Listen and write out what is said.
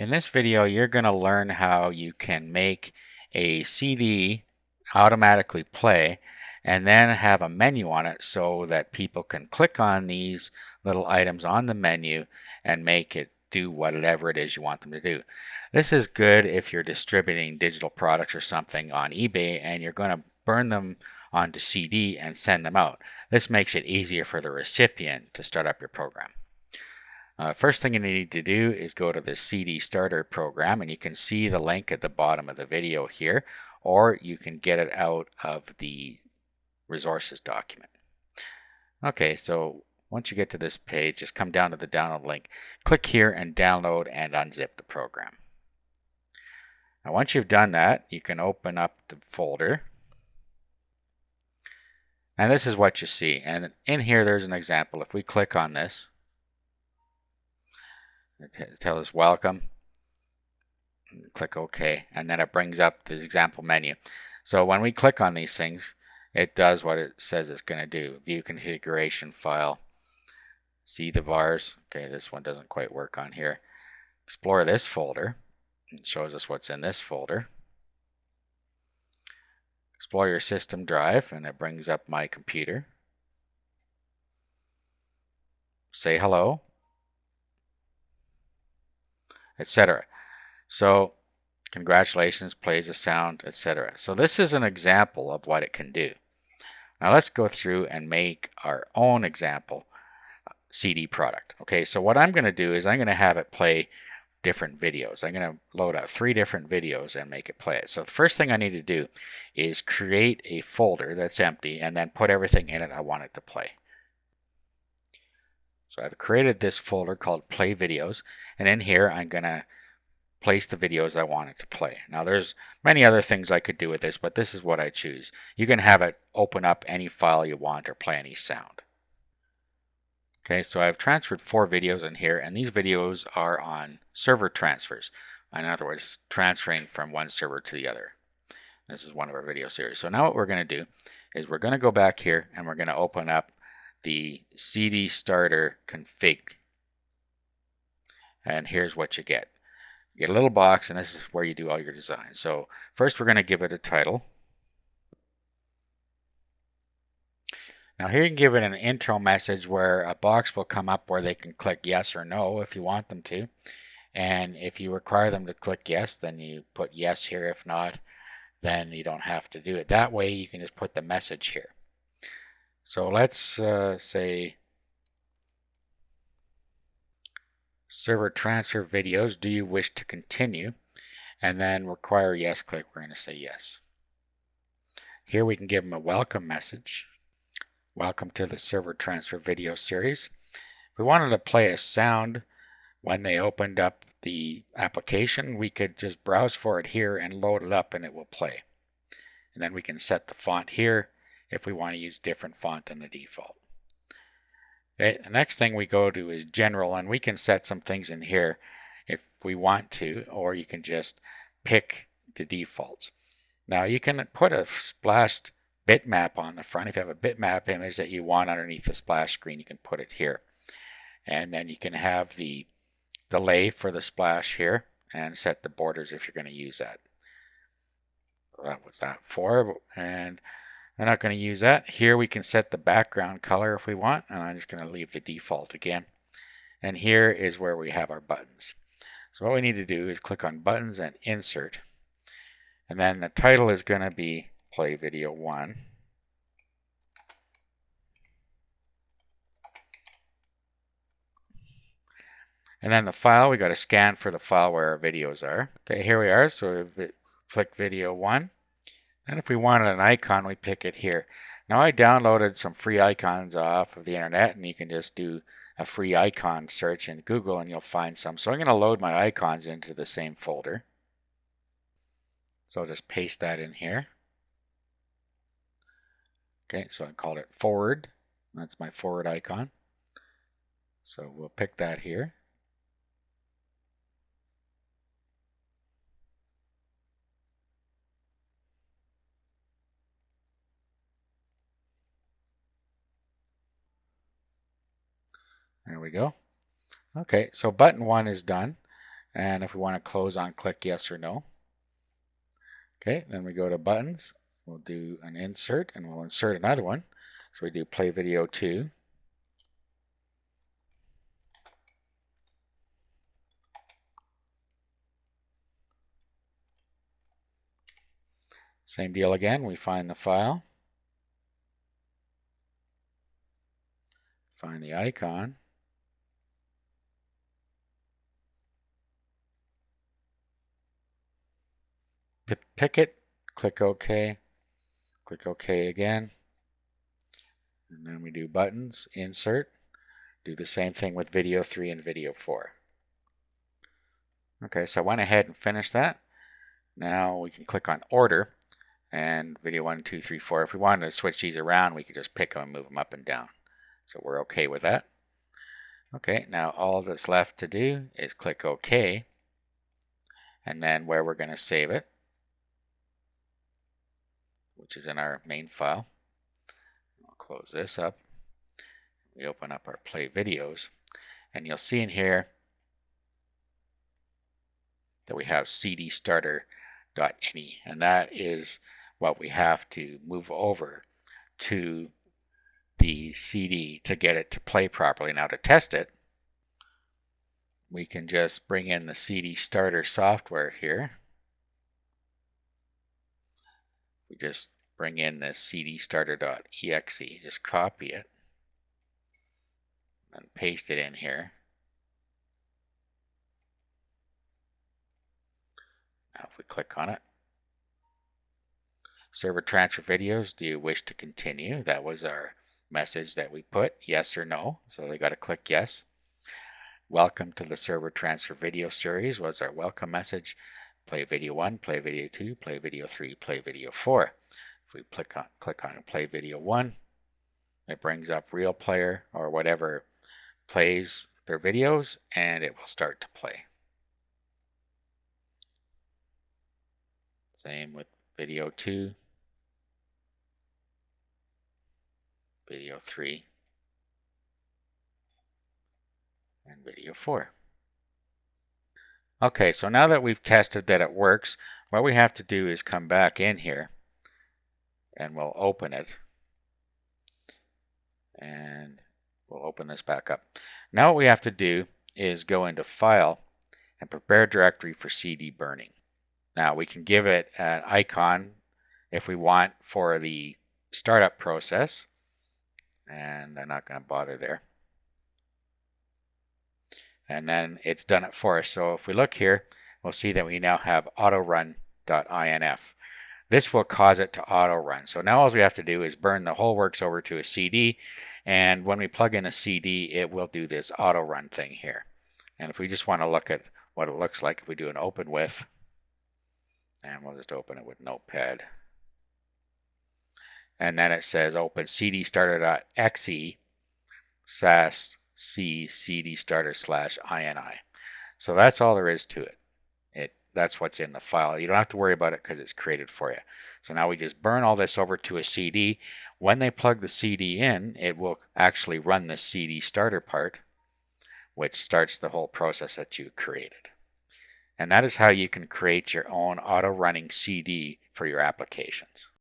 In this video, you're going to learn how you can make a CD automatically play and then have a menu on it so that people can click on these little items on the menu and make it do whatever it is you want them to do. This is good if you're distributing digital products or something on eBay and you're going to burn them onto CD and send them out. This makes it easier for the recipient to start up your program. First thing you need to do is go to the CD Starter program, and you can see the link at the bottom of the video here, or you can get it out of the resources document. Okay, so once you get to this page, just come down to the download link, click here and download and unzip the program. Now once you've done that, you can open up the folder. And this is what you see. And in here there's an example. If we click on this, it tells us welcome. Click OK, and then it brings up the example menu. So when we click on these things, it does what it says it's going to do. View configuration file, see the vars. Okay, this one doesn't quite work on here. Explore this folder. It shows us what's in this folder. Explore your system drive, and it brings up my computer. Say hello, etc. So congratulations, plays a sound, etc. So this is an example of what it can do. Now let's go through and make our own example CD product. Okay, so what I'm going to do is I'm going to have it play different videos. I'm going to load up 3 different videos and make it play it. So the first thing I need to do is create a folder that's empty and then put everything in it I want it to play. So I've created this folder called Play Videos, and in here I'm going to place the videos I want it to play. Now there's many other things I could do with this, but this is what I choose. You can have it open up any file you want or play any sound. Okay, so I've transferred 4 videos in here, and these videos are on server transfers. In other words, transferring from one server to the other. This is one of our video series. So now what we're going to do is we're going to go back here and we're going to open up the CD Starter config. And here's what you get. You get a little box, and this is where you do all your design. So first we're going to give it a title. Now here you can give it an intro message where a box will come up where they can click yes or no if you want them to. And if you require them to click yes, then you put yes here. If not, then you don't have to do it. That way you can just put the message here. So let's say server transfer videos, do you wish to continue? And then require yes click, we're going to say yes. Here we can give them a welcome message. Welcome to the server transfer video series. If we wanted to play a sound when they opened up the application, we could just browse for it here and load it up and it will play. And then we can set the font here if we want to use different font than the default. Okay, the next thing we go to is general, and we can set some things in here if we want to, or you can just pick the defaults. Now you can put a splashed bitmap on the front. If you have a bitmap image that you want underneath the splash screen, you can put it here. And then you can have the delay for the splash here and set the borders if you're going to use that. That was that for, and I'm not going to use that. Here we can set the background color if we want, and I'm just going to leave the default again. And here is where we have our buttons. So what we need to do is click on buttons and insert. And then the title is going to be Play Video 1. And then the file, we got to scan for the file where our videos are. Okay, here we are. So we click Video 1. And if we wanted an icon, we pick it here. Now I downloaded some free icons off of the internet, and you can just do a free icon search in Google and you'll find some. So I'm going to load my icons into the same folder. So I'll just paste that in here. Okay, so I called it forward. That's my forward icon. So we'll pick that here. There we go. Okay, so button 1 is done. And if we want to close on, click yes or no. Okay, then we go to buttons. We'll do an insert, and we'll insert another one. So we do play video 2. Same deal again. We find the file, find the icon, pick it, click OK again, and then we do buttons, insert, do the same thing with video 3 and video 4. Okay, so I went ahead and finished that. Now we can click on order, and video 1, 2, 3, 4. If we wanted to switch these around, we could just pick them and move them up and down. So we're okay with that. Okay, now all that's left to do is click OK, and then where we're going to save it, which is in our main file. I'll close this up. We open up our play videos, and you'll see in here that we have cdstarter.ini, and that is what we have to move over to the CD to get it to play properly. Now to test it, we can just bring in the CD starter software here. We just bring in this cdstarter.exe, just copy it and paste it in here. Now if we click on it, server transfer videos, do you wish to continue? That was our message that we put, yes or no. So they got to click yes. Welcome to the server transfer video series was our welcome message. Play video 1, play video 2, play video 3, play video 4. If we click on play video 1, it brings up Real Player or whatever plays their videos, and it will start to play. Same with video 2, video 3, and video 4. Okay, so now that we've tested that it works, what we have to do is come back in here and we'll open it. And we'll open this back up. Now what we have to do is go into File and Prepare Directory for CD burning. Now we can give it an icon if we want for the startup process, and I'm not going to bother there. And then it's done it for us. So if we look here, we'll see that we now have autorun.inf. This will cause it to auto run. So now all we have to do is burn the whole works over to a CD, and when we plug in a CD, it will do this auto run thing here. And if we just want to look at what it looks like, if we do an open with, and we'll just open it with Notepad, and then it says open cdstarter.exe /c cdstarter/ini. So that's all there is to it. That's what's in the file. You don't have to worry about it because it's created for you. So now we just burn all this over to a CD. When they plug the CD in, it will actually run the CD starter part, which starts the whole process that you created. And that is how you can create your own auto-running CD for your applications.